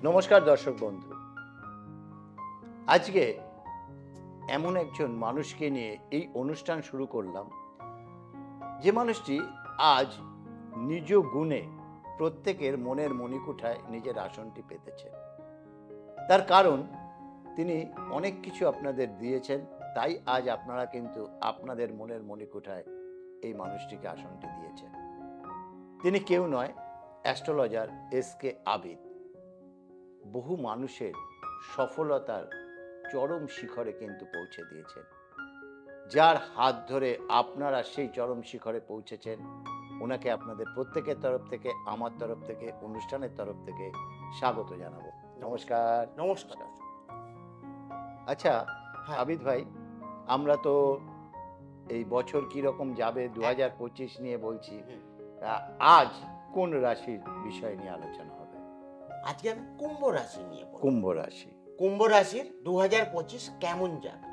নমস্কার দর্শক বন্ধু, আজকে এমন একজন মানুষকে নিয়ে এই অনুষ্ঠান শুরু করলাম, যে মানুষটি আজ নিজ গুণে প্রত্যেকের মনের মণিকুঠায় নিজের আসনটি পেতেছেন। তার কারণ তিনি অনেক কিছু আপনাদের দিয়েছেন, তাই আজ আপনারা কিন্তু আপনাদের মনের মণিকুঠায় এই মানুষটিকে আসনটি দিয়েছেন। তিনি কেউ নয়, অ্যাস্ট্রোলজার এস.কে. আবিদ। বহু মানুষের সফলতার চরম শিখরে কিন্তু পৌঁছে দিয়েছেন, যার হাত ধরে আপনারা সেই চরম শিখরে পৌঁছেছেন। ওনাকে আপনাদের প্রত্যেকের তরফ থেকে, আমার তরফ থেকে, অনুষ্ঠানের তরফ থেকে স্বাগত জানাবো। নমস্কার। নমস্কার। আচ্ছা হ্যাঁ। আবিদ ভাই, আমরা তো এই বছর কিরকম যাবে 2025 নিয়ে বলছি, আজ কোন রাশির বিষয় নিয়ে আলোচনা হবে? আজকে আমি কুম্ভ রাশি নিয়ে বলবো। কুম্ভ রাশি। কুম্ভ রাশির 2025 কেমন যাবে?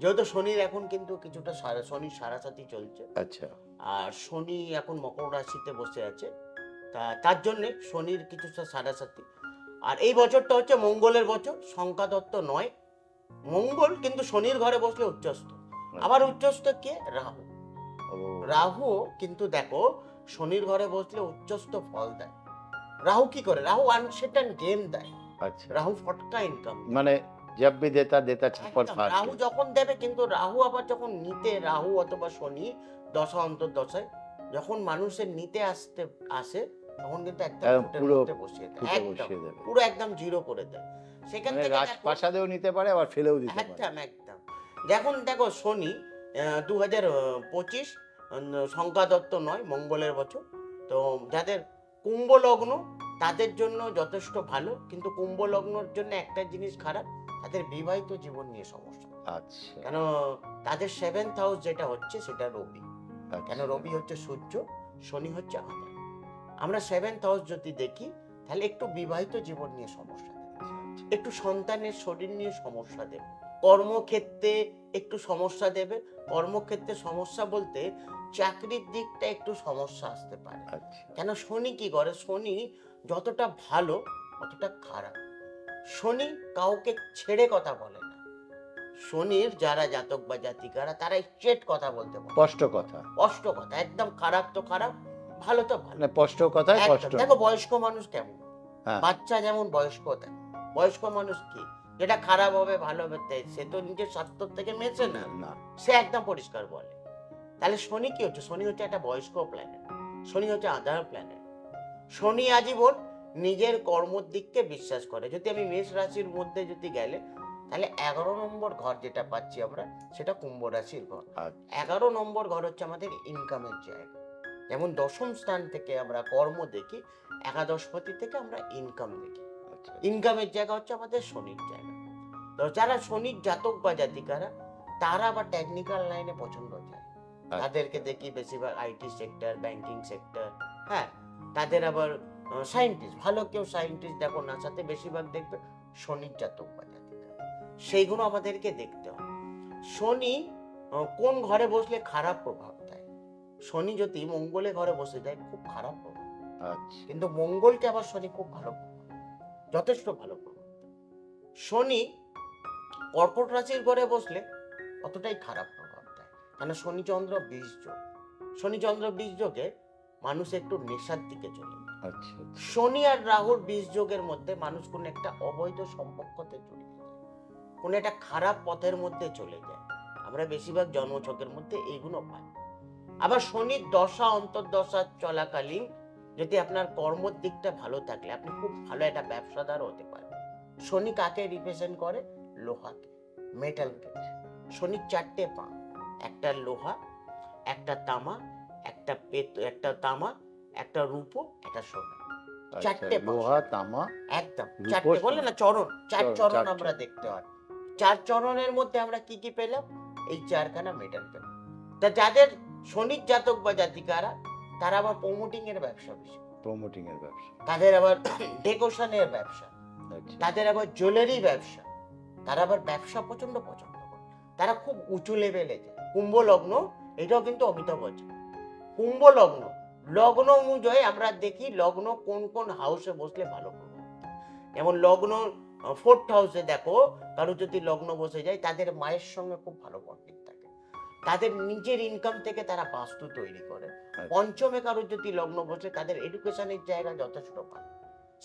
যেহেতু শনির এখন কিন্তু কিছুটা শনির সাড়াসাতি চলছে। আচ্ছা। আর শনি এখন মকর রাশিতে বসে আছে, তার জন্য শনির কিছুটা সাড়াসাতি। আর এই বছরটা হচ্ছে মঙ্গলের বছর, সংখ্যা দত্ত নয়। মঙ্গল কিন্তু শনির ঘরে বসলে উচ্চস্থ। আবার উচ্চস্থ কে? রাহু। রাহু কিন্তু দেখো শনির ঘরে বসলে উচ্চস্থ ফল দেয়। রাহু কি করে? রাহু আনসেটান গেম দেয়। আচ্ছা, রাহু ফটকা ইনকাম, মানে জব ভি দেতা দেতা ছাপর ফাড়। রাহু যখন দেবে, কিন্তু রাহু আবার যখন নিতে, রাহু অথবা শনি দশা অন্তর্দশায় যখন মানুষের নিতে আসে তখন কিন্তু একদম পুরো বসিয়ে দেয়, পুরো একদম জিরো করে দেয়। সেখান থেকে রাজপ্রাসাদেও নিতে পারে, আবার ফেলেও দিতে পারে। একদম দেখুন, দেখো শনি 2025 সংখ্যা দত্ত নয়, মঙ্গলের বছর। তো যাদের কুম্ভ লগ্ন তাদের জন্য যথেষ্ট ভালো, কিন্তু কুম্ভ লগ্নের জন্য একটা জিনিস খারাপ, তাদের বিবাহিত জীবন নিয়ে সমস্যা। আচ্ছা। কেন? তাদের 7th হাউস যেটা হচ্ছে সেটা রবি। কেন? রবি হচ্ছে সূর্য, শনি হচ্ছে আধার। আমরা 7th হাউস যদি দেখি তাহলে একটু বিবাহিত জীবন নিয়ে সমস্যা দেবে, একটু সন্তানের শরীর নিয়ে সমস্যা দেবে, কর্মক্ষেত্রে একটু সমস্যা দেবে। কর্মক্ষেত্রে সমস্যা বলতে চাকরির দিকটা একটু সমস্যা আসতে পারে। কেন? শনি কি করে? শনি যতটা ভালো অতটা খারাপ। শনি কাউকে ছেড়ে কথা বলে না। শনির যারা জাতক বা জাতিকারা, তারা স্ট্রেট কথা বলতে পারে, স্পষ্ট কথা, একদম খারাপ তো খারাপ, ভালো তো ভালো, স্পষ্ট কথায় কষ্ট। দেখো বয়স্ক মানুষ কেমন, বাচ্চা যেমন বয়স্ক, বয়স্ক মানুষ কি যেটা খারাপ হবে ভালো হবে সে তো নিজের স্বার্থ থেকে মেছে না, সে একদম পরিষ্কার বলে। তাহলে শনি কি হচ্ছে? শনি হচ্ছে একটা বয়স্ক প্ল্যানেট, শনি হচ্ছে আধার প্ল্যানেট। শনি আজীবন নিজের কর্মর দিককে বিশ্বাস করে। যদি আমি মেষ রাশির মধ্যে যদি গেলে, তাহলে 11 নম্বর ঘর যেটা পাচ্ছি আমরা, সেটা কুম্ভ রাশির ঘর। 11 নম্বর ঘর হচ্ছে আমাদের ইনকামের জায়গা। যেমন দশম স্থান থেকে আমরা কর্ম দেখি, একাদশপতি থেকে আমরা ইনকাম দেখি। ইনকামের জায়গা হচ্ছে আমাদের শনির জায়গা। তো যারা শনির জাতক বা জাতিকারা, তারা আবার টেকনিক্যাল লাইনে পছন্দ যায়, তাদেরকে দেখি বেশিরভাগ আইটি সেক্টর, ব্যাংকিং সেক্টর, হ্যাঁ, তাদের আবার সায়েন্টিস্ট, ভালো কেউ সায়েন্টিস্ট দেখো না, সাথে বেশিরভাগ দেখবে শনির জাতক বা জাতিকা। সেইগুলো আমাদেরকে দেখতে হবে। শনি কোন ঘরে বসলে খারাপ প্রভাব দেয়? শনি যদি মঙ্গলের ঘরে বসে যায় খুব খারাপ প্রভাব, কিন্তু মঙ্গলকে আবার শনি খুব ভালো প্রভাব, যথেষ্ট ভালো প্রভাব। শনি কর্কট রাশির ঘরে বসলে অতটাই খারাপ প্রভাব দেয়, কেন? শনি চন্দ্র 20 যোগ, শনি চন্দ্র 20 যোগে মানুষ একটু নেশার দিকে চলে যায়। শনি আর রাহুর 20 যোগের মধ্যে মানুষ কোন একটা অবৈধ সম্পর্কতে জড়িয়ে যায়, কোন একটা খারাপ পথের মধ্যে চলে যায়। আমরা বেশিরভাগ জন্মছকের মধ্যে এইগুলো পাই। আবার শনির দশা অন্তর্দশা চলাকালীন যদি আপনার কর্মর দিকটা ভালো থাকলে আপনি খুব ভালো একটা ব্যবসাদার হতে পারেন। শনি কাকে রিপ্রেজেন্ট করে? লোহাকে, মেটালকে। শনির 4টে পা, একটা লোহা, একটা তামা, একটা তামা, একটা রূপো, একটা সোনা। 4টে লোহা, তামা, একদম 4টে বলে না চরণ, 4 চরণ আমরা দেখতে পাই। 4 চরণের মধ্যে আমরা কি কি পেলাম? এই 4খানা মেটাল পেলাম। তা যাদের শনির জাতক বা জাতিকারা, তারা আবার প্রমোটিং এর ব্যবসা বেশি, তাদের আবার ডেকোরেশনের ব্যবসা, তাদের আবার জুয়েলারি ব্যবসা, তারা আবার ব্যবসা পছন্দ করে, তারা খুব উঁচু লেভেলে যায়। কুম্ভ লগ্ন, এটাও কিন্তু অমিতাভ বচ্চন। কুম্ভ লগ্ন, লগ্ন অনুযায়ী আমরা দেখি লগ্ন কোন কোন হাউসে বসলে ভালো প্রভাব। যেমন লগ্ন 4th হাউসে দেখো কারো যদি লগ্ন বসে যায় তাদের মায়ের সঙ্গে খুব ভালো বন্ডিং থাকে, তাদের নিজের ইনকাম থেকে তারা বাস্তু তৈরি করে। পঞ্চমে কারোর যদি লগ্ন বসে তাদের এডুকেশনের জায়গা যথেষ্ট ভালো।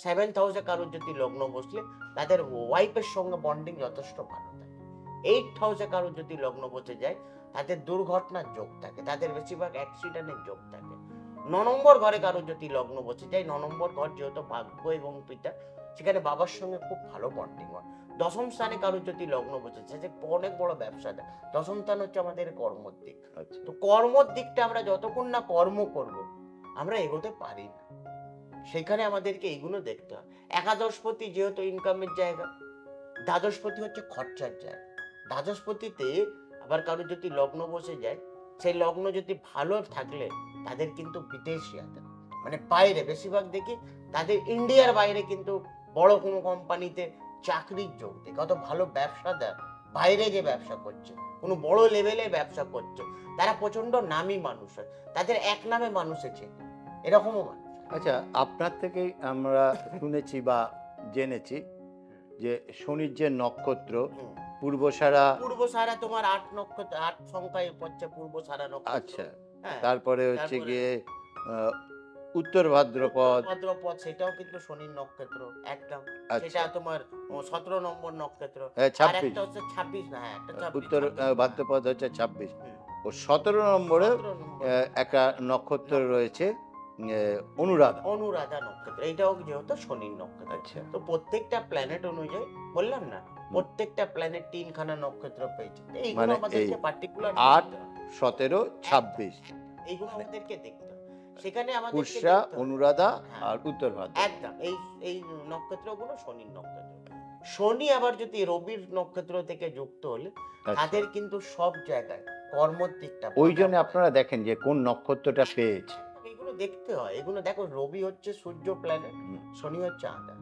7th হাউসে কারোর যদি লগ্ন বসলে তাদের ওয়াইফের সঙ্গে বন্ডিং যথেষ্ট ভালো থাকে। 8th হাউসে কারোর যদি লগ্ন বসে যায় তাদের দুর্ঘটনার যোগ থাকে, তাদের বেশিরভাগ অ্যাক্সিডেন্টের যোগ থাকে। 9 নম্বর ঘরে কারোর যদি লগ্ন বসে যায়, 9 নম্বর ঘর যেহেতু ভাগ্য এবং পিতা, সেখানে বাবার সঙ্গে খুব ভালো বন্ডিং হয়। 10ম স্থানে কারোর যদি লগ্ন বসেছে, যে অনেক বড় ব্যবসাটা, 10ম স্থান হচ্ছে আমাদের কর্মর দিক। তো কর্মর দিকটা আমরা যতক্ষণ না কর্ম করব আমরা এগোতে পারি না, সেখানে আমাদেরকে এইগুলো দেখতে হয়। একাদশপতি যেহেতু ইনকামের জায়গা, দ্বাদশপতি হচ্ছে খরচার জায়গা। দ্বাদশপতিতে আবার কারোর যদি লগ্ন বসে যায়, সেই লগ্ন যদি ভালো থাকলে তাদের কিন্তু বিদেশি আছে, মানে বাইরে বেশিরভাগ দেখি তাদের ইন্ডিয়ার বাইরে কিন্তু বড় কোনো কোম্পানিতে চাকরির যোগ দেখে, কত ভালো ব্যবসাদার বাইরে যে ব্যবসা করছে, কোনো বড় লেভেলে ব্যবসা করছে, তারা প্রচন্ড নামী মানুষ হয়, তাদের এক নামে মানুষ আছে, এরকমও মানুষ। আচ্ছা, আপনার থেকেই আমরা শুনেছি বা জেনেছি যে শনির যে নক্ষত্র পূর্বসারা, পূর্বসারা তোমার 8 নক্ষত্র, 8 সংখ্যায় পড়ছে পূর্বসারা নক্ষত্র। আচ্ছা, হ্যাঁ, তারপরে হচ্ছে গিয়ে উত্তর ভাদ্রপদ, ভাদ্রপদ সেটাও কিন্তু শনির নক্ষত্র একদম। আচ্ছা। সেটা তোমার 17 নম্বর নক্ষত্র। আর 26, একটা হচ্ছে 26, না হ্যাঁ, একটা 26, উত্তর 26, ভাদ্রপদ হচ্ছে 26, হুম, ও 17 নম্বরে 17 নম্বর একটা নক্ষত্র রয়েছে অনুরাধা। অনুরাধা নক্ষত্র, এইটাও যেহেতু শনির নক্ষত্র। আচ্ছা, তো প্রত্যেকটা প্ল্যানেট অনুযায়ী বললাম না, প্রত্যেকটা প্ল্যানেট 3খানা নক্ষত্র পেয়েছে। এইগুলো মানে আমাদেরকে পার্টিকুলার 8, 17, 26 এইগুলো আমাদেরকে দেখতে হয়। সেখানে আমাদেরকে পুষ্যা, দেখতে হয়। অনুরাধা হ্যাঁ, আর উত্তর ভাদ্র। একদম এই এই নক্ষত্রগুলো শনির নক্ষত্র। শনি আবার যদি রবির নক্ষত্র থেকে যুক্ত হলে আচ্ছা, তাদের কিন্তু সব জায়গায় কর্মর দিকটা ওই ভালো জন্য হয়। আপনারা দেখেন যে কোন নক্ষত্রটা পেয়েছে। এগুলো দেখতে হয়, এগুলো দেখো, রবি হচ্ছে সূর্য প্ল্যানেট, হুম, শনি হচ্ছে আঁধা,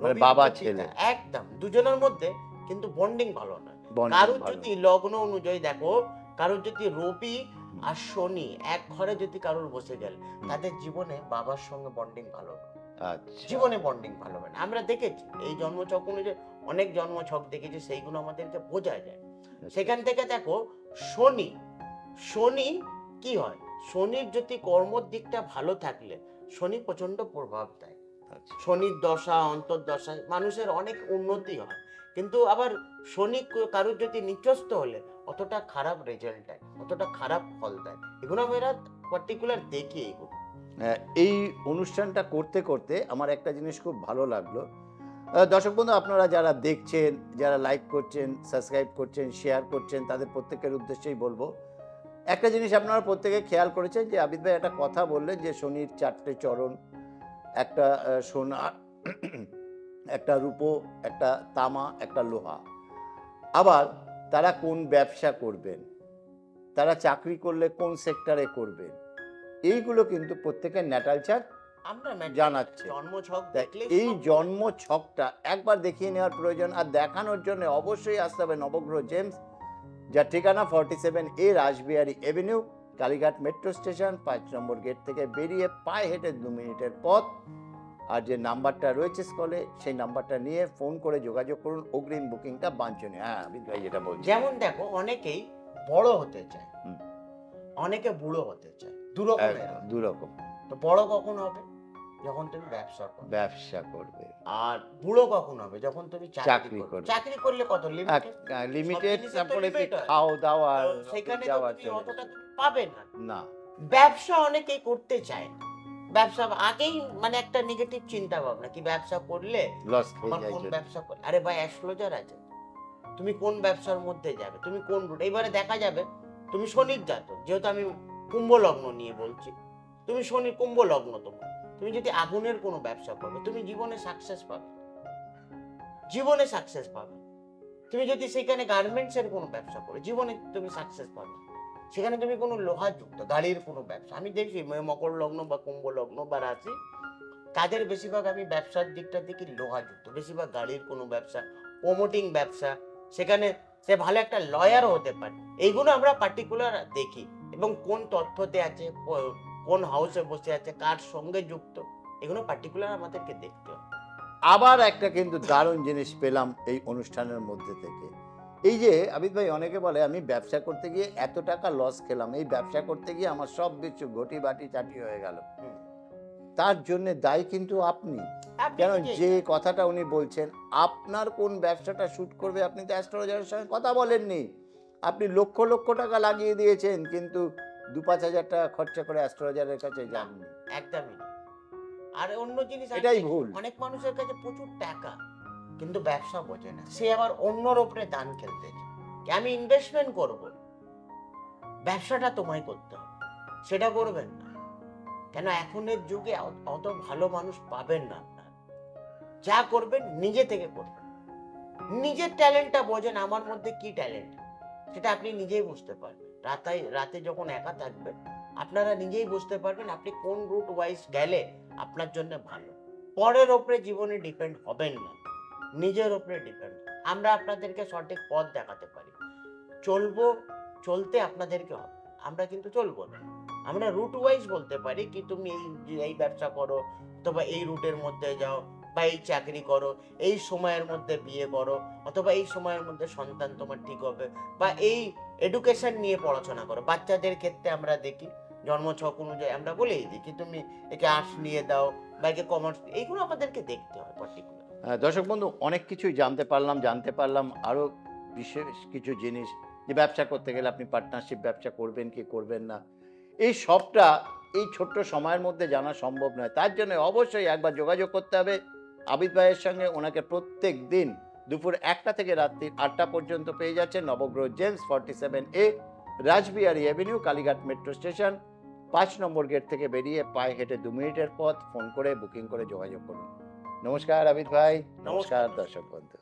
মানে রবি বাবা হচ্ছে ছেলে। পিতা। একদম দুজনের মধ্যে কিন্তু বন্ডিং ভালো নয়। বন্ডিং কারোর ভালো। যদি লগ্ন অনুযায়ী দেখো, কারোর যদি রবি হুম, আর শনি এক ঘরে যদি কারোর বসে গেল, তাদের জীবনে বাবার সঙ্গে বন্ডিং ভালো নয়, আচ্ছা, জীবনে বন্ডিং ভালো হবে না। আমরা দেখেছি এই জন্মছক অনুযায়ী, অনেক জন্মছক দেখেছি, সেইগুলো আমাদেরকে বোঝা যায়। সেখান থেকে দেখো শনি, শনি কি হয়, শনির যদি কর্মর দিকটা ভালো থাকলে শনি প্রচন্ড প্রভাব দেয়। আচ্ছা, শনির দশা অন্তর্দশায় মানুষের অনেক উন্নতি হয়, কিন্তু আবার শনি কারোর যদি নিচস্থ হলে অতটা খারাপ রেজাল্ট দেয়, অতটা খারাপ ফল দেয়। এগুলো আমরা পার্টিকুলার দেখি। এগুলো এই অনুষ্ঠানটা করতে করতে আমার একটা জিনিস খুব ভালো লাগলো। দর্শক বন্ধু, আপনারা যারা দেখছেন, যারা লাইক করছেন, সাবস্ক্রাইব করছেন, শেয়ার করছেন, তাদের প্রত্যেকের উদ্দেশ্যেই বলবো একটা জিনিস আপনারা প্রত্যেকে খেয়াল করেছেন যে আবিদ ভাই একটা কথা বললেন যে শনির 4টে চরণ, একটা সোনা, একটা রূপো, একটা তামা, একটা লোহা। আবার তারা কোন ব্যবসা করবেন, তারা চাকরি করলে কোন সেক্টরে করবেন, এইগুলো কিন্তু প্রত্যেকের ন্যাটাল চার্ট আমরা জানাচ্ছে। জন্মছক তাই দেখলে এই জন্ম ছকটা একবার দেখিয়ে নেওয়ার প্রয়োজন, আর দেখানোর জন্য অবশ্যই আসতে হবে নবগ্রহ জেমস, যার ঠিকানা 47A Rashbehari Avenue, Kalighat metro station, 5 নম্বর গেট থেকে বেরিয়ে পায়ে হেঁটে 2 মিনিটের পথ। আর যে নাম্বারটা রয়েছে স্কলে, সেই নাম্বারটা নিয়ে ফোন করে যোগাযোগ করুন, অগ্রিম বুকিংটা বাঞ্ছনীয়। হ্যাঁ আবিদ ভাই যেটা বলছি, যেমন দেখো অনেকেই বড় হতে চায়, হুম, অনেকে বুড়ো হতে চায়, দুরকমের হয়। দুরকম। তো বড় কখন হবে, যখন তুমি ব্যবসা করো। ব্যবসা করবে। আর বুড়ো কখন হবে, যখন তুমি চাকরি চাকরি করবে। করবে। চাকরি করলে কত লিমিটেড, লিমিটেড, জিনিসের তো তারপরে কি limit হয়। খাও দাওয়া, সেখানে তো যাওয়া তুমি অতটা তুমি পাবে না। না। ব্যবসা অনেকেই করতে চায় না, ব্যবসা আগেই মানে একটা নেগেটিভ চিন্তা ভাবনা, কি ব্যবসা করলে লস আমার খেয়ে কোন যায়। ব্যবসা করে, আরে ভাই অ্যাস্ট্রোলজার আছে, তুমি কোন ব্যবসার মধ্যে যাবে, তুমি কোন রুট, এবারে দেখা যাবে তুমি শনির জাতক, যেহেতু আমি কুম্ভ লগ্ন নিয়ে বলছি, তুমি শনি কুম্ভ লগ্ন, তুমি যদি আগুনের কোনো ব্যবসা করবে তুমি জীবনে সাকসেস পাবে, জীবনে সাকসেস পাবে। তুমি যদি সেখানে গার্মেন্টস এর কোনো ব্যবসা করো, জীবনে তুমি সাকসেস পাবে। সেখানে তুমি কোনো লোহাযুক্ত গাড়ির কোনো ব্যবসা, আমি দেখছি মকর লগ্ন বা কুম্ভ লগ্ন বা রাশি, তাদের বেশিরভাগ আমি ব্যবসার দিকটা দেখি লোহাযুক্ত, বেশিরভাগ গাড়ির কোনো ব্যবসা, প্রমোটিং ব্যবসা, সেখানে সে ভালো একটা লয়ারও হতে পারে। এইগুলো আমরা পার্টিকুলার দেখি, এবং কোন তথ্যতে আছে, কোন হাউসে বসে আছে, কার সঙ্গে যুক্ত, এগুলো পার্টিকুলার আমাদেরকে দেখতে হবে। আবার একটা কিন্তু দারুণ জিনিস পেলাম এই অনুষ্ঠানের মধ্যে থেকে। এই যে আবিদ ভাই, অনেকে বলে আমি ব্যবসা করতে গিয়ে এত টাকা লস খেলাম, এই ব্যবসা করতে গিয়ে আমার সব কিছু ঘটি বাটি চাটি হয়ে গেল। হুম। তার জন্য দায়ী কিন্তু আপনি। আপনি কেন নিজেই যে দায়ী। কথাটা উনি বলছেন, আপনার কোন ব্যবসাটা শুট করবে আপনি তো অ্যাস্ট্রোলজারের সঙ্গে কথা বলেননি। আপনি লক্ষ লক্ষ টাকা লাগিয়ে দিয়েছেন, কিন্তু 2-5 হাজার টাকা খরচা করে অ্যাস্ট্রোলজারের কাছে না, যাননি। একদমই না। আর অন্য জিনিস আমি এটাই দেখি, ভুল। অনেক মানুষের কাছে প্রচুর টাকা, কিন্তু ব্যবসা বোঝে না। সে আবার অন্যর ওপরে দান খেলতেছে, যে আমি ইনভেস্টমেন্ট করব, ব্যবসাটা তোমায় করতে হবে, সেটা করবেন না। কেন এখনের যুগে অত ভালো মানুষ পাবেন না। আপনার যা করবেন নিজে থেকে করবেন, নিজের ট্যালেন্টটা বোঝেন, আমার মধ্যে কি ট্যালেন্ট সেটা আপনি নিজেই বুঝতে পারবেন। রাতে যখন একা থাকবেন আপনারা নিজেই বুঝতে পারবেন আপনি কোন রুট ওয়াইজ গেলে আপনার জন্য ভালো। পরের ওপরে জীবনে ডিপেন্ড হবেন না, নিজের ওপরে ডিপেন্ড। আমরা আপনাদেরকে সঠিক পথ দেখাতে পারি, চলতে আপনাদেরকে হবে, আমরা কিন্তু চলবো না। আমরা রুট ওয়াইজ বলতে পারি কি তুমি এই ব্যবসা করো, অথবা এই রুটের মধ্যে যাও, বা এই চাকরি করো, এই সময়ের মধ্যে বিয়ে করো, অথবা এই সময়ের মধ্যে সন্তান তোমার ঠিক হবে, বা এই এডুকেশন নিয়ে পড়াশোনা করো। বাচ্চাদের ক্ষেত্রে আমরা দেখি জন্মছক অনুযায়ী আমরা বলেই দিই কি তুমি একে আর্টস নিয়ে দাও বা একে কমার্স, এইগুলো আমাদেরকে দেখতে হয় পার্টিকুলার। দর্শক বন্ধু, অনেক কিছুই জানতে পারলাম আরও বিশেষ কিছু জিনিস, যে ব্যবসা করতে গেলে আপনি পার্টনারশিপ ব্যবসা করবেন কি করবেন না, এই সবটা এই ছোট্ট সময়ের মধ্যে জানা সম্ভব নয়। তার জন্য অবশ্যই একবার যোগাযোগ করতে হবে আবিদ ভাইয়ের সঙ্গে। ওনাকে প্রত্যেক দিন দুপুর 1টা থেকে রাত্রি 8টা পর্যন্ত পেয়ে যাচ্ছেন Navagraha gems 47A, Rashbehari avenue, Kalighat metro station, 5 নম্বর গেট থেকে বেরিয়ে পায়ে হেঁটে 2 মিনিটের পথ। ফোন করে বুকিং করে যোগাযোগ করুন। নমস্কার আবিদ ভাই। নমস্কার দর্শক বন্ধু।